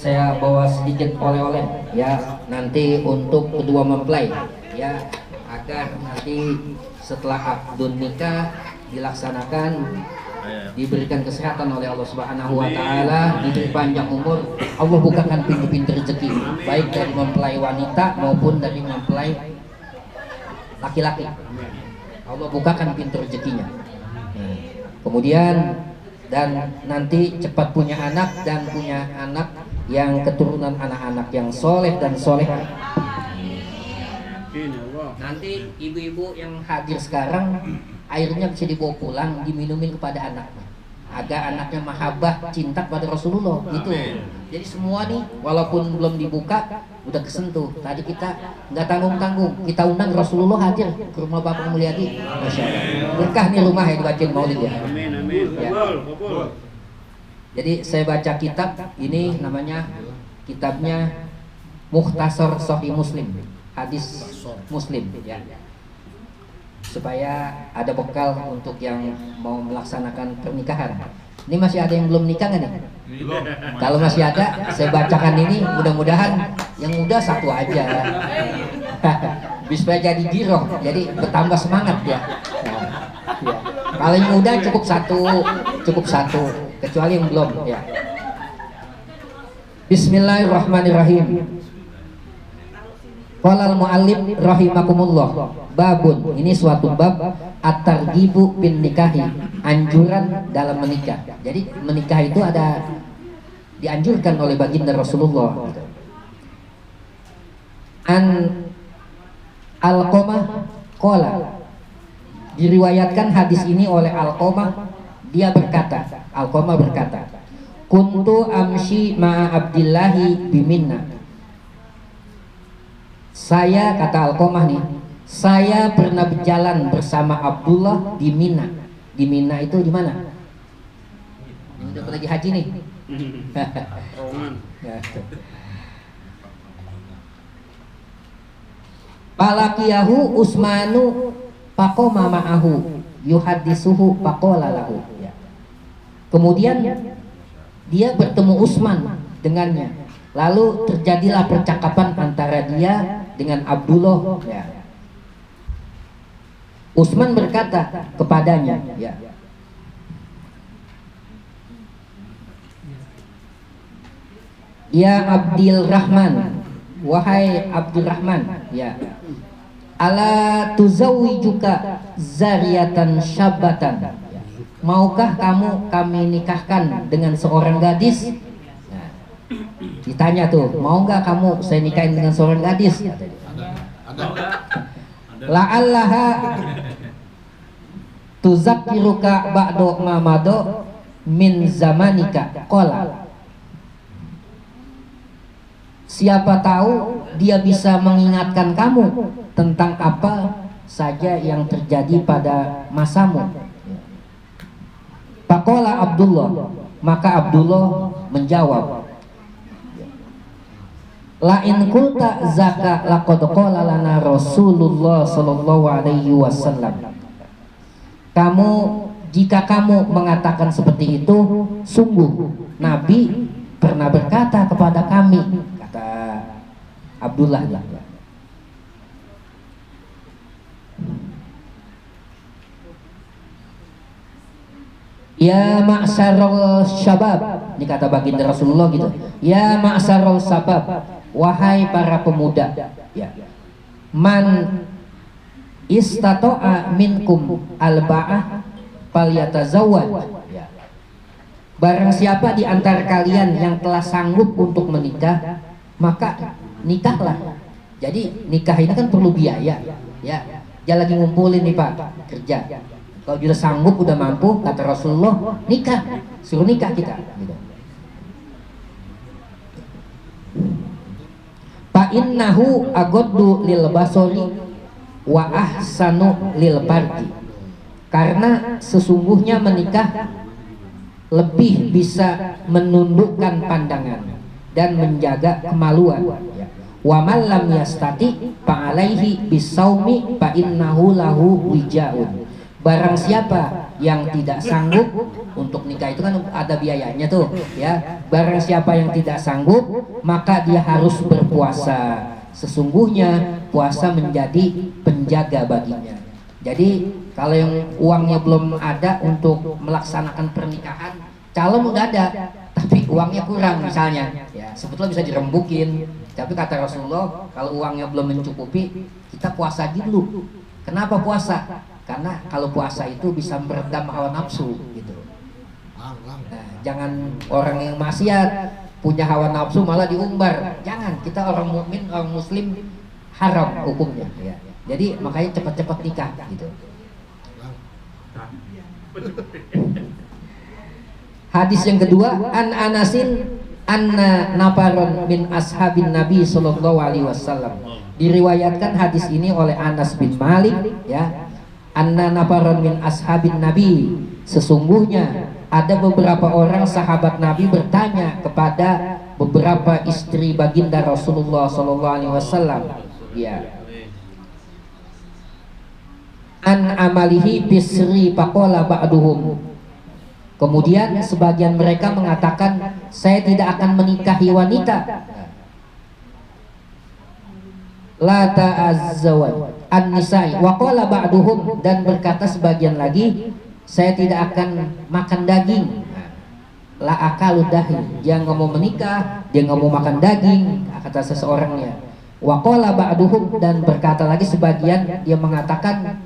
saya bawa sedikit oleh-oleh ya, nanti untuk kedua mempelai ya, agar nanti setelah akad nikah dilaksanakan, diberikan kesehatan oleh Allah Subhanahu wa taala, diberi panjang umur, Allah bukakan pintu-pintu rezeki baik dari mempelai wanita maupun dari mempelai laki-laki. Allah bukakan pintu rezekinya. Kemudian dan nanti cepat punya anak dan punya anak yang keturunan anak-anak yang soleh dan solehah. Nanti ibu-ibu yang hadir sekarang, airnya bisa dibawa pulang, diminumin kepada anaknya, agar anaknya mahabbah, cinta pada Rasulullah gitu. Jadi semua nih walaupun belum dibuka udah kesentuh. Tadi kita nggak tanggung-tanggung, kita undang Rasulullah hadir ke rumah Bapak Mulyadi. Masya Allah, berkah nih rumah yang dibacain maulid ya. Ya. Jadi saya baca kitab ini, namanya kitabnya Mukhtasar Sahih Muslim, hadis Muslim ya, supaya ada bekal untuk yang mau melaksanakan pernikahan. Ini masih ada yang belum nikah nggak nih? Kalau masih ada, saya bacakan ini, mudah-mudahan yang muda satu aja. Bisa jadi giroh, jadi bertambah semangat ya. Ya. Kalau yang muda cukup satu, kecuali yang belum ya. Bismillahirrahmanirrahim. Qala al-muallif rahimakumullah, babun, ini suatu bab at-targhibu bin nikahi, anjuran dalam menikah. Jadi menikah itu ada dianjurkan oleh baginda Rasulullah. An Alqamah qala, diriwayatkan hadis ini oleh Alqamah, dia berkata, Alqamah berkata, kuntu amshi ma'a Abdillahi biminna. Saya, kata Alqamah nih, saya pernah berjalan bersama Abdullah di Mina. Di Mina itu di mana? Yang udah lagi haji nih. Palakiyahu Usmanu faqoma ma'ahu yuhaddisuhu faqala lahu. Kemudian dia bertemu Utsman dengannya. Lalu terjadilah percakapan antara dia dengan Abdullah ya. Utsman berkata kepadanya ya, ya Abdul Rahman, wahai Abdul Rahman ya, ala tuzawwijuka zariyatan syabatan, maukah kamu kami nikahkan dengan seorang gadis? Ditanya tuh, mau nggak kamu saya nikahin dengan seorang gadis? La'allaha tuzakkiruka ba'do mamado min zamanika qala. Siapa tahu dia bisa mengingatkan kamu tentang apa saja yang terjadi pada masamu. Faqala Abdullah, maka Abdullah menjawab, la in kulta zaka laqad qala lana Rasulullah sallallahu alaihi wasallam. Jika kamu mengatakan seperti itu, sungguh Nabi pernah berkata kepada kami, kata Abdullah. Ya ma'syarul syabab, ini kata baginda Rasulullah gitu. Ya ma'syarul syabab, wahai para pemuda ya, man istata'a minkum alba'ah falyatazawwaj ya. Barang siapa di antara kalian yang telah sanggup untuk menikah, maka nikahlah. Jadi nikah ini kan perlu biaya ya. Dia lagi ngumpulin nih Pak, kerja. Kalau sudah sanggup, udah mampu, kata Rasulullah, nikah, suruh nikah kita gitu. Fa innahu agoddu lil basori wa ahsanu lil farji. Karena sesungguhnya menikah lebih bisa menundukkan pandangan dan menjaga kemaluan. Wa man lam yastati fa alaihi bisaumi fa innahu lahu wijaun. Barang siapa yang tidak sanggup untuk nikah, itu kan ada biayanya tuh ya. Barang siapa yang tidak sanggup, maka dia harus berpuasa. Sesungguhnya puasa menjadi penjaga baginya. Jadi kalau yang uangnya belum ada untuk melaksanakan pernikahan, calon udah ada tapi uangnya kurang misalnya, ya sebetulnya bisa dirembukin. Tapi kata Rasulullah, kalau uangnya belum mencukupi, kita puasa dulu. Kenapa puasa? Karena kalau puasa itu bisa meredam hawa nafsu gitu. Nah, jangan orang yang maksiat punya hawa nafsu malah diumbar. Jangan, kita orang mukmin, orang muslim haram hukumnya ya. Jadi makanya cepat-cepat nikah gitu. Hadis yang kedua, an Anasin anna nafaron min ashabin Nabi sallallahu alaihi wasallam. Diriwayatkan hadis ini oleh Anas bin Malik ya. Anna nafaron min ashabin Nabi, sesungguhnya ada beberapa orang sahabat Nabi bertanya kepada beberapa istri baginda Rasulullah sallallahu alaihi wasallam ya, an amalihi bisri faqala ba'duhum. Kemudian sebagian mereka mengatakan, saya tidak akan menikahi wanita. La ta'azzawaj an-nisa'i wa qala ba'duhum, dan berkata sebagian lagi, saya tidak akan makan daging. La akalu dahi, dia nggak mau menikah, dia nggak mau makan daging, kata seseorangnya. Wa qala ba'duhum, dan berkata lagi sebagian, dia mengatakan,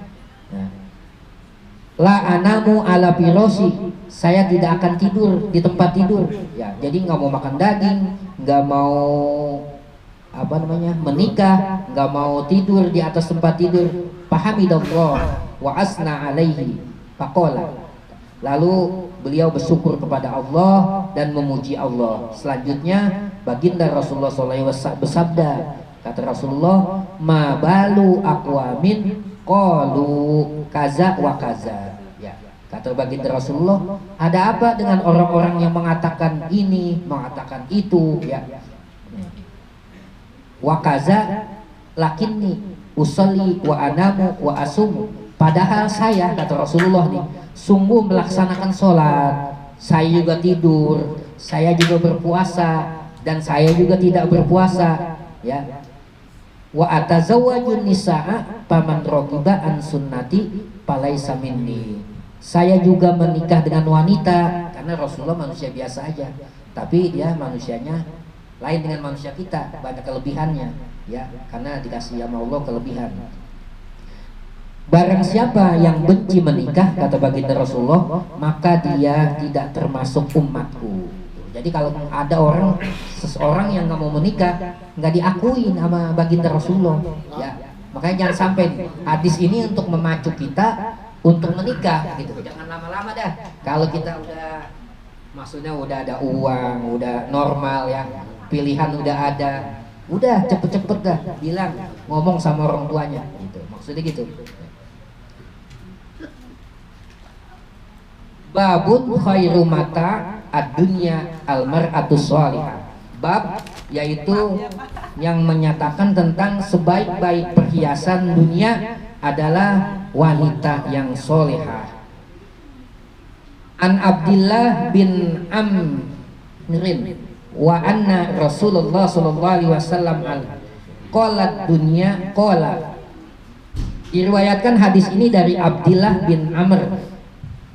la anamu ala firosi, saya tidak akan tidur di tempat tidur ya. Jadi nggak mau makan daging, nggak mau menikah, nggak mau tidur di atas tempat tidur. Fahamidallah wa asna alaihi faqala, lalu beliau bersyukur kepada Allah dan memuji Allah. Selanjutnya baginda Rasulullah SAW bersabda, kata Rasulullah, ma balu aqwamin qalu kaza wa kaza ya. Kata baginda Rasulullah, ada apa dengan orang-orang yang mengatakan ini, mengatakan itu ya. Wa kaza lakinni usolli wa anamu wa asum, padahal saya, kata Rasulullah nih, sungguh melaksanakan sholat, saya juga tidur, saya juga berpuasa, dan saya juga tidak berpuasa ya. Wa atazawwajun nisaa paman rogiba an sunnati palaisa minni, saya juga menikah dengan wanita, karena Rasulullah manusia biasa aja, tapi dia manusianya lain dengan manusia kita, banyak kelebihannya ya, karena dikasih sama Allah kelebihan. Barang siapa yang benci menikah, kata baginda Rasulullah, maka dia tidak termasuk umatku. Jadi kalau ada seseorang yang nggak mau menikah, nggak diakuin sama baginda Rasulullah ya. Makanya jangan sampai hadis ini untuk memacu kita untuk menikah gitu. Jangan lama-lama dah. Kalau kita udah, maksudnya udah ada uang, udah normal ya, pilihan udah ada, udah cepet-cepet dah bilang, ngomong sama orang tuanya gitu. Maksudnya gitu. Babun khairu mata ad-dunya al-mar'atus shalihah. Bab yaitu yang menyatakan tentang sebaik-baik perhiasan dunia adalah wanita yang solehah. An Abdillah bin Amrin wa anna Rasulullah sallallahu alaihi wasallam qalat dunya qala. Diriwayatkan hadis ini dari Abdillah bin Amr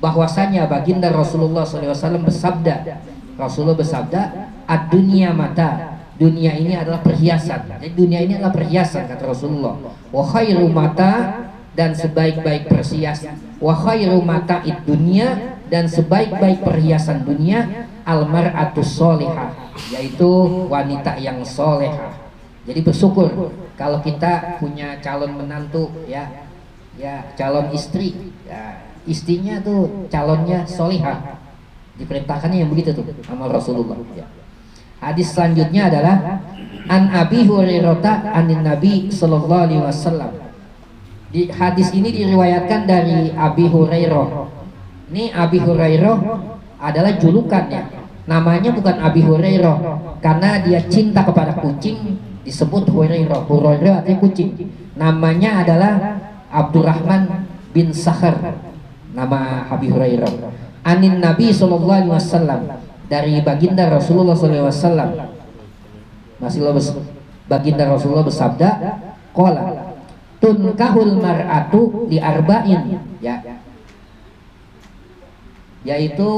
bahwasanya baginda Rasulullah SAW bersabda, Rasulullah bersabda, ad-dunya mata, dunia ini adalah perhiasan. Jadi dunia ini adalah perhiasan, kata Rasulullah. Wa khairu mata, dan sebaik-baik perhiasan, wa khairu mata id-dunya, dan sebaik-baik perhiasan dunia al-mar'atus sholihah, yaitu wanita yang solehah. Jadi bersyukur kalau kita punya calon menantu ya, calon istri ya, istrinya tuh calonnya solihah, diperintahkannya yang begitu tuh sama Rasulullah ya. Hadis selanjutnya adalah an Abi Hurairah anin Nabi sallallahu alaihi wasallam. Di hadis ini diriwayatkan dari Abi Hurairah. Ini Abi Hurairah adalah julukannya, namanya bukan Abi Hurairah karena dia cinta kepada kucing, disebut Hurairah. Hurairah artinya kucing. Namanya adalah Abdurrahman bin Sakhar nama Abi Hurairah. Anin Nabi sallallahu alaihi wasallam, dari baginda Rasulullah sallallahu alaihi wasallam. Baginda Rasulullah bersabda, qala tunkahul mar'atu li arba'in, ya. Yaitu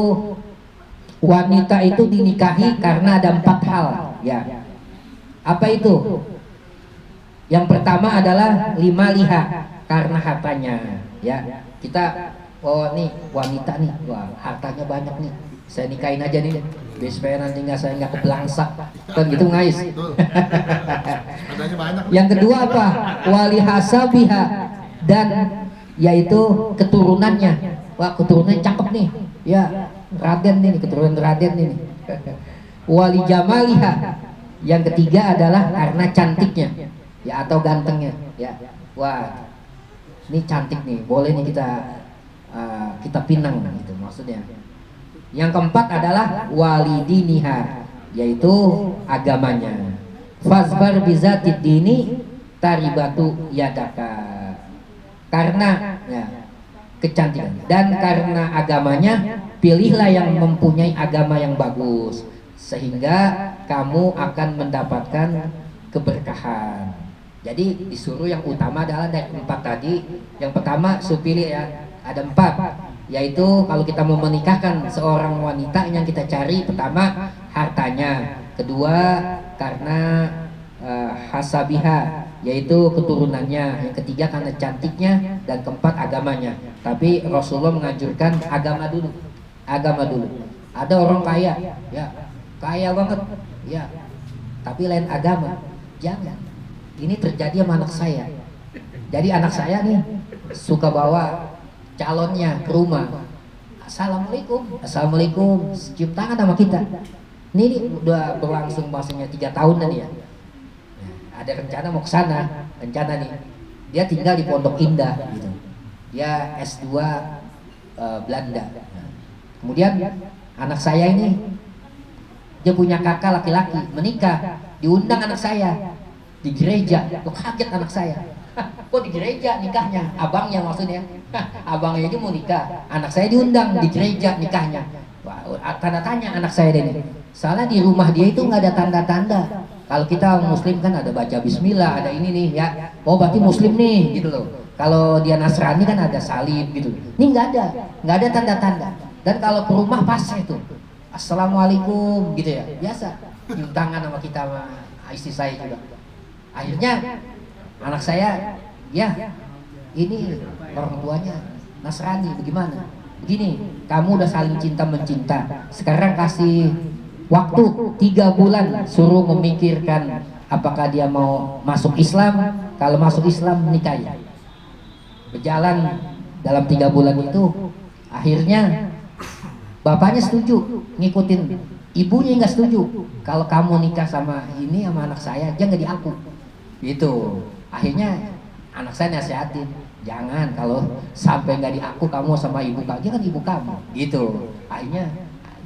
wanita itu dinikahi karena ada 4 hal, ya. Apa itu? Yang pertama adalah lima liha, karena hartanya, ya. Kita, oh nih wanita nih, wah hartanya banyak nih, saya nikahin aja nih, biar supaya nanti saya nggak kebelangsak, kan gitu ngais. Yang kedua apa? Wali hasabiha, dan yaitu keturunannya. Wah keturunannya cakep nih, ya Raden nih, keturunan Raden nih. Wali jamaliha, yang ketiga adalah karena cantiknya, ya, atau gantengnya, ya. Wah ini cantik nih, boleh nih kita pinang gitu maksudnya. Yang keempat adalah walidiniha, yaitu agamanya. Fasbar bizatid dini taribatu yadaka, karena ya, kecantikan dan karena agamanya, pilihlah yang mempunyai agama yang bagus, sehingga kamu akan mendapatkan keberkahan. Jadi disuruh yang utama adalah dari 4 tadi. Yang pertama supili, ya, ada 4, yaitu kalau kita mau menikahkan seorang wanita yang kita cari, pertama hartanya, kedua karena hasabiha, yaitu keturunannya, yang ketiga karena cantiknya, dan keempat agamanya. Tapi Rasulullah menganjurkan agama dulu. Ada orang kaya, ya kaya banget, ya, tapi lain agama, jangan. Ini terjadi sama anak saya. Jadi anak saya nih suka bawa calonnya ke rumah. Assalamualaikum, cium tangan sama kita. Ini udah berlangsung bahasanya 3 tahunan ya. Ada rencana mau ke sana, rencana nih. Dia tinggal di Pondok Indah gitu. Dia S2 Belanda. Kemudian anak saya ini, dia punya kakak laki-laki menikah, diundang anak saya di gereja. Tuh kaget anak saya. Kok di gereja nikahnya? Abangnya maksudnya. Abangnya itu mau nikah, anak saya diundang di gereja nikahnya. Wah, tanda tanya anak saya ini. Soalnya di rumah dia itu nggak ada tanda-tanda. Kalau kita muslim kan ada baca bismillah, ada ini nih, ya. Oh berarti muslim nih gitu loh. Kalau dia Nasrani kan ada salib gitu. Ini nggak ada tanda-tanda. Dan kalau ke rumah pas itu, assalamualaikum gitu ya, biasa. Cium tangan sama kita, sama istri saya juga. Akhirnya anak saya, ya ini orang tuanya Nasrani, bagaimana? Begini, kamu udah saling cinta mencinta, sekarang kasih waktu 3 bulan, suruh memikirkan apakah dia mau masuk Islam. Kalau masuk Islam nikahi. Berjalan dalam 3 bulan itu, akhirnya bapaknya setuju ngikutin, ibunya nggak setuju. Kalau kamu nikah sama ini sama anak saya, dia nggak diaku. Gitu. Akhirnya anak saya nasihatin, jangan, kalau sampai nggak diaku kamu sama ibu kamu, dia kan ibu kamu. Gitu. Akhirnya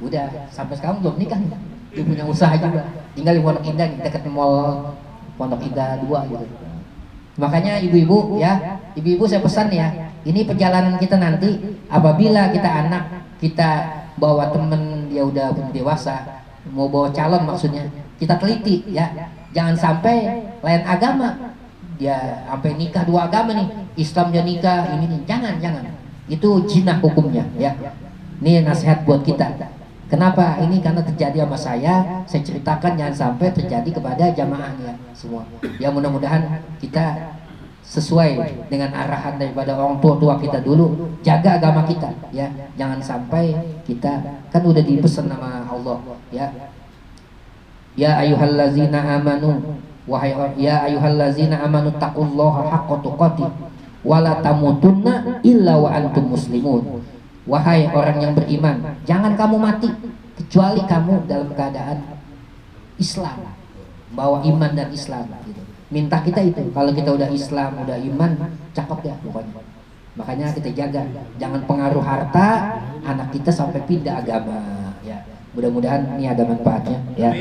udah sampai sekarang belum nikah nih. Dia punya usaha juga, tinggal di Pondok Indah, dekat mall Pondok Indah 2 gitu. Makanya ibu-ibu, ya, ibu-ibu saya pesan ya, ini perjalanan kita nanti, apabila kita anak kita bawa temen dia udah dewasa, mau bawa calon maksudnya, kita teliti ya, jangan sampai lain agama, dia sampai nikah 2 agama nih, Islam dia nikah ini nih, jangan, itu jinah hukumnya ya. Ini nasihat buat kita. Kenapa? Ini karena terjadi sama saya ceritakan, jangan sampai terjadi kepada jamaahnya semua. Ya mudah-mudahan kita sesuai dengan arahan daripada orang tua kita dulu, jaga agama kita ya. Jangan sampai kita, kan udah dipesan sama Allah ya. Ya ayyuhallazina amanu, wahai ya ayyuhallazina amanu taqullaha haqqa tuqatih wa la tamutunna illa wa antum muslimun. Wahai orang yang beriman, jangan kamu mati kecuali kamu dalam keadaan Islam, bawa iman dan Islam gitu. Minta kita itu, kalau kita udah Islam, udah iman, cakep ya pokoknya. Makanya kita jaga, jangan pengaruh harta anak kita sampai pindah agama ya. Mudah-mudahan ini ada manfaatnya ya.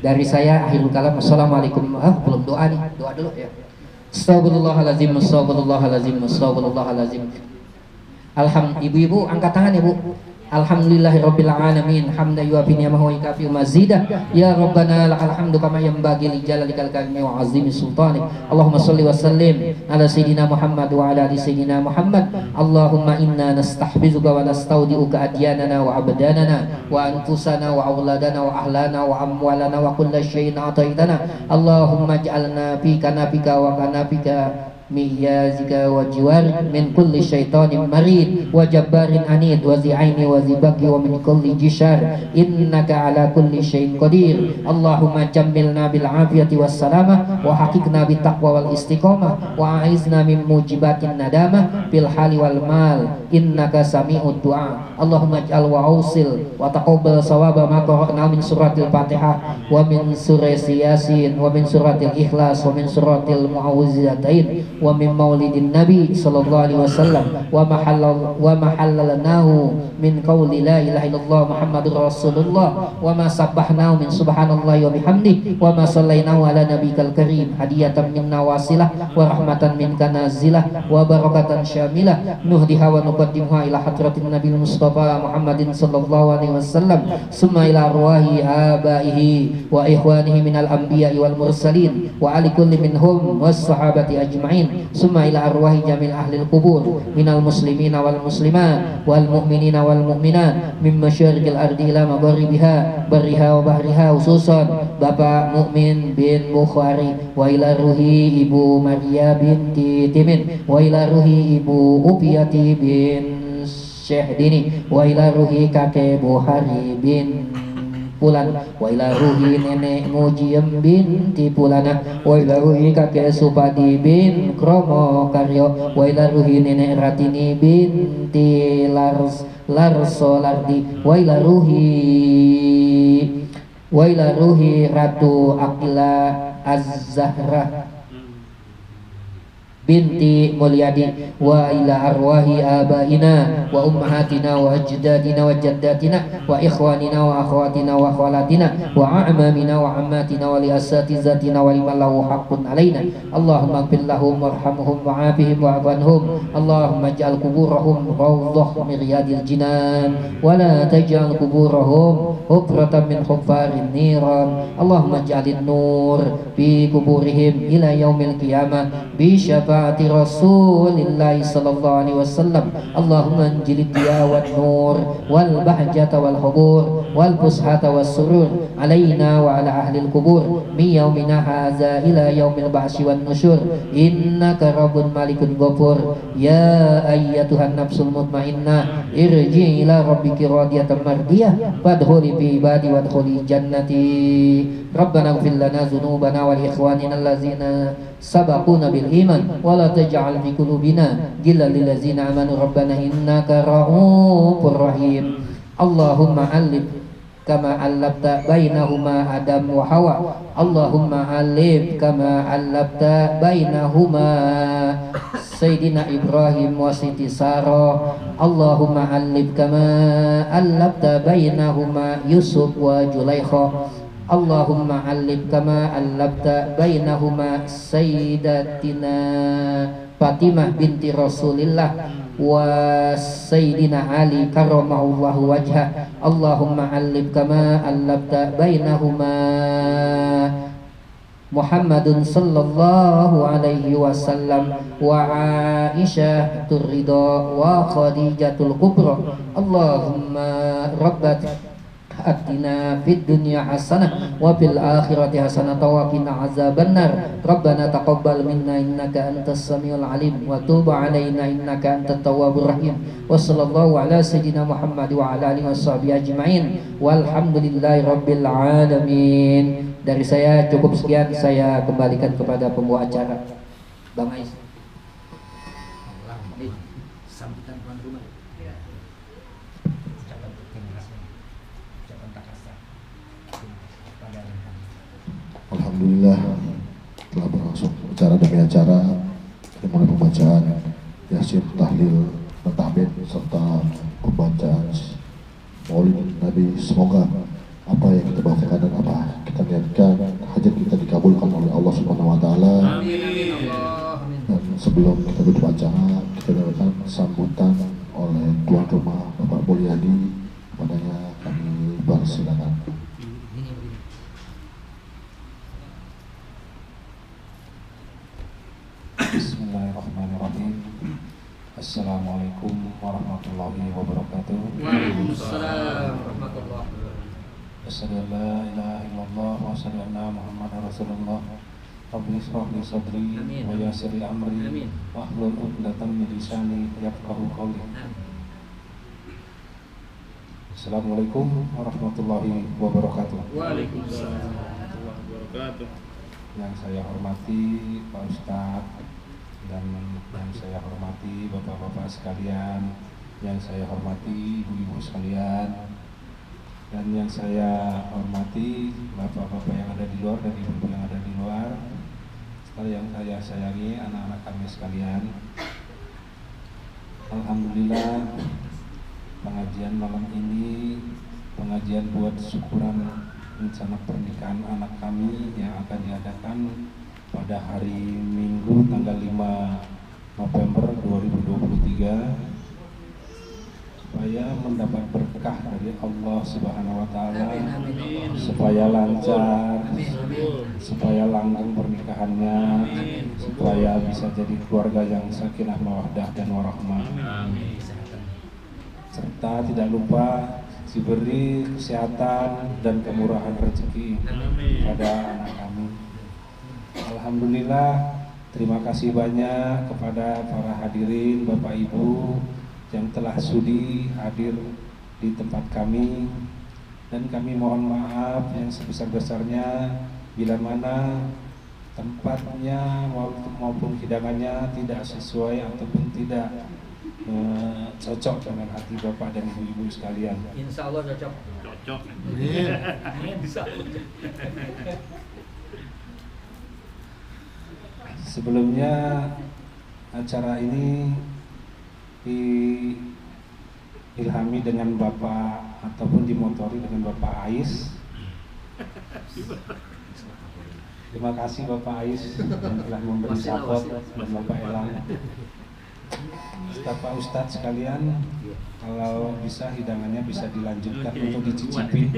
Dari saya akhirul kalam, assalamualaikum. Belum doa nih, doa dulu ya. Astagfirullahalazim, astagfirullahalazim, astagfirullahalazim. Ibu-ibu angkat tangan ibu. Alhamdulillahirabbil alamin hamdan yuwafi ni'amahu wa yukafi mazidah ya rabbana lakal hamdu kama yanbaghi li jalalikal karimi wa azimi sultanik. Allahumma shalli wa sallim ala sayyidina Muhammad wa ala ali sayyidina Muhammad. Allahumma inna nastahfizuka wa nastaudiuka adyanana wa abdanana wa anfusana wa auladana wa ahlana wa amwalana wa kulla syai'in ataitana. Allahumma ij'alna fi kanafika wa kanafika miyazika wa jiwar min kulli syaitanin marid wa jabbarin anid wa zi'aini wa zibaki wa min kulli jishar innaka ala kulli syai'in qadir. Allahumma jammilna bil afiyati was salamah wa haqiqna bit taqwa wal istiqamah wa a'izna min mujibatin nadamah fil hali wal mal innaka sami'ud du'a. Allahumma ij'al wa ausil wa taqabbal sawaba ma qara'na min suratil Fatihah wa min surati Yasin wa min suratil Ikhlas wa min suratil Mu'awwidzatain wa min maulidin Nabi sallallahu alaihi wasallam wa mahallalnahu min qawli la ilaha illallah Muhammadur Rasulullah wa ma sabbahnahu min subhanallahi wa bihamdi wa ma sallainahu ala nabiyikal karim hadiyatan minna wasilah wa rahmatan minka nazilah wa barakatan syamilah nuhdiha wa nuqaddimuha ila hadratin Nabil Mustafa Muhammadin sallallahu alaihi wasallam summa ila arwahi abaihi wa ikhwanihi minal anbiya'i wal mursalin wa ali kulli minhum was sahabati ajma'in summa ila arwahi jamil ahlil qubur minal muslimina wal muslimat wal mu'minina wal mu'minat min masyariqil ardi ila magharibiha barriha wa bahriha, khususan Bapak Mukmin bin Bukhari wa ila ruhi Ibu Maria binti Timin wa ila ruhi Ibu Upiyati bin Syekh Dini wa ila ruhi kakek Buhari bin Pulan wa ila ruhi nenek Mujiem binti Pulana wa ila ruhi kakek Supadi bin Kromo Karyo wa ila ruhi nenek Ratini binti Larsolardi wa ila ruhi Ratu Aqila Az-Zahra binti Mulyadi wa ila arwahi abaina wa ummahatina wa ajdadina wa jaddatina wa ikhwanina wa akhwatina wa khawalatina wa a'mamina wa ammatina wa li asatizatina wa liman lahu haqqun alaina. Allahumma ighfir lahum warhamhum wa afihim wa afanhum. Allahumma ij'al kuburahum rawdah min riyadil jinan wa la taj'al kuburahum hufratan min huffarin niran. Allahumma ij'alin nur bi kuburihim ila yaumil qiyamah bi syafaati Rasulillahi sallallahu alaihi wasallam. Allahumma anjilid diya wan nur wal bahjata wal hubur wal fushata was surur alaina wa ala ahlil kubur min yaumina hadza ila yaumil ba'si wan nusyur. Innaka rabbun malikun ghafur. Ya ayyatuhan nafsul mutmainnah irji ila rabbiki radiyatan mardiyah fadkhuli fi ibadi wadkhuli jannati. Rabbana ighfir lana dzunubana wa li ikhwanina allazina sabaquna bil iman wa la taj'al fi qulubina ghillan lil ladzina amanu rabbana innaka ra'ufur rahim. Allahumma alif kama allafta bainahuma Adam wa Hawa. Allahumma alif kama allafta bainahuma Sayyidina Ibrahim wa Siti Sarah. Allahumma alif kama allafta bainahuma Yusuf wa Julaikha. Allahumma alif kama allafta bainahuma Sayyidatina Fatimah binti Rasulillah wa Sayyidina Ali karramallahu wajhah. Allahumma alif kama allafta bainahuma Muhammadun sallallahu alaihi wasallam wa Aisyah turridha wa Khadijatul kubra. Allahumma rabbat atina fid dunya hasanah wa fil akhirati hasanah wa qina azabannar. Rabbana taqabbal minna innaka antas samiul alim wa tub alaina innaka antat tawwabur rahim. Wa sallallahu ala sayyidina Muhammad wa ala alihi washabihi ajmain walhamdulillahi rabbil alamin. Dari saya cukup sekian, saya kembalikan kepada pembawa acara Bang Ais. Sambutan tuan rumah. Alhamdulillah telah berlangsung acara demi acara, dimulai pembacaan Yasin, tahlil, mentahmid serta pembacaan Maulid Nabi. Semoga apa yang kita bacakan dan apa kita niatkan hajat kita dikabulkan oleh Allah Subhanahu wa taala. Dan sebelum kita tutup acara, kita dapatkan sambutan oleh rumah Bapak Mulyadi, padanya kami persilakan. Bismillahirrahmanirrahim. Assalamualaikum warahmatullahi wabarakatuh. Waalaikumsalam warahmatullahi wabarakatuh. Asyhadu an la ilaha illallah wa asyhadu anna Muhammadar Rasulullah. Rabbi shrah li sadri wa yassir li amri wahlul 'uqdatam min lisani yafqahu qawli. Assalamualaikum warahmatullahi wabarakatuh. Waalaikumsalam warahmatullahi wabarakatuh. Yang saya hormati Pak Ustadz dan yang saya hormati bapak-bapak sekalian, yang saya hormati ibu-ibu sekalian, dan yang saya hormati bapak-bapak yang ada di luar dan ibu-ibu yang ada di luar, serta yang saya sayangi anak-anak kami sekalian. Alhamdulillah, pengajian malam ini pengajian buat syukuran rencana pernikahan anak kami yang akan diadakan pada hari Minggu tanggal 5 November 2023, supaya mendapat berkah dari Allah Subhanahu wa taala, supaya lancar, supaya langgeng pernikahannya, supaya bisa jadi keluarga yang sakinah mawaddah dan warahmah, serta tidak lupa diberi kesehatan dan kemurahan rezeki pada anak kami. Alhamdulillah, terima kasih banyak kepada para hadirin Bapak Ibu yang telah sudi hadir di tempat kami, dan kami mohon maaf yang sebesar-besarnya bila mana tempatnya maupun hidangannya tidak sesuai ataupun tidak cocok dengan hati Bapak dan Ibu-ibu sekalian. Insya Allah cocok. Cocok. Insya Allah. Sebelumnya acara ini diilhami dengan Bapak ataupun dimotori dengan Bapak Ais. Terima kasih Bapak Ais yang telah memberi support, dan Bapak Elang. Serta Pak Ustadz sekalian, kalau bisa hidangannya bisa dilanjutkan untuk dicicipi.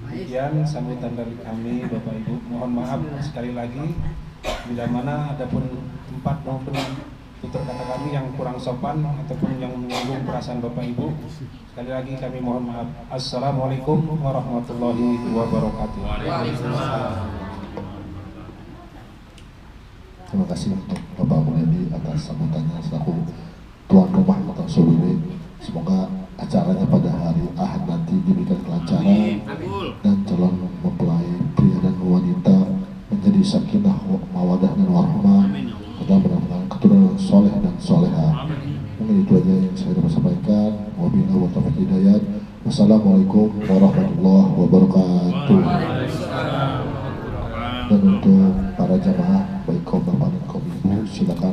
Demikian sambutan dari kami Bapak Ibu. Mohon maaf sekali lagi bila mana ada pun tempat maupun tutur kata kami yang kurang sopan ataupun yang menyinggung perasaan Bapak Ibu. Sekali lagi kami mohon maaf. Assalamualaikum warahmatullahi wabarakatuh. Waalaikumsalam. Terima kasih untuk Bapak Mulyadi atas sambutannya selaku tuan rumah Makan Solure. Semoga acaranya pada hari Ahad nanti diberikan kelancaran dan calon mempelai pria dan wanita menjadi sakinah mawadah dan warahmah, dan mendapatkan keturunan soleh dan soleha. Mungkin itu aja yang saya dapat sampaikan. Wabillahi taufiq hidayat. Wassalamualaikum warahmatullahi wabarakatuh. Dan untuk para jamaah baik kaum bapak dan kaum ibu, silakan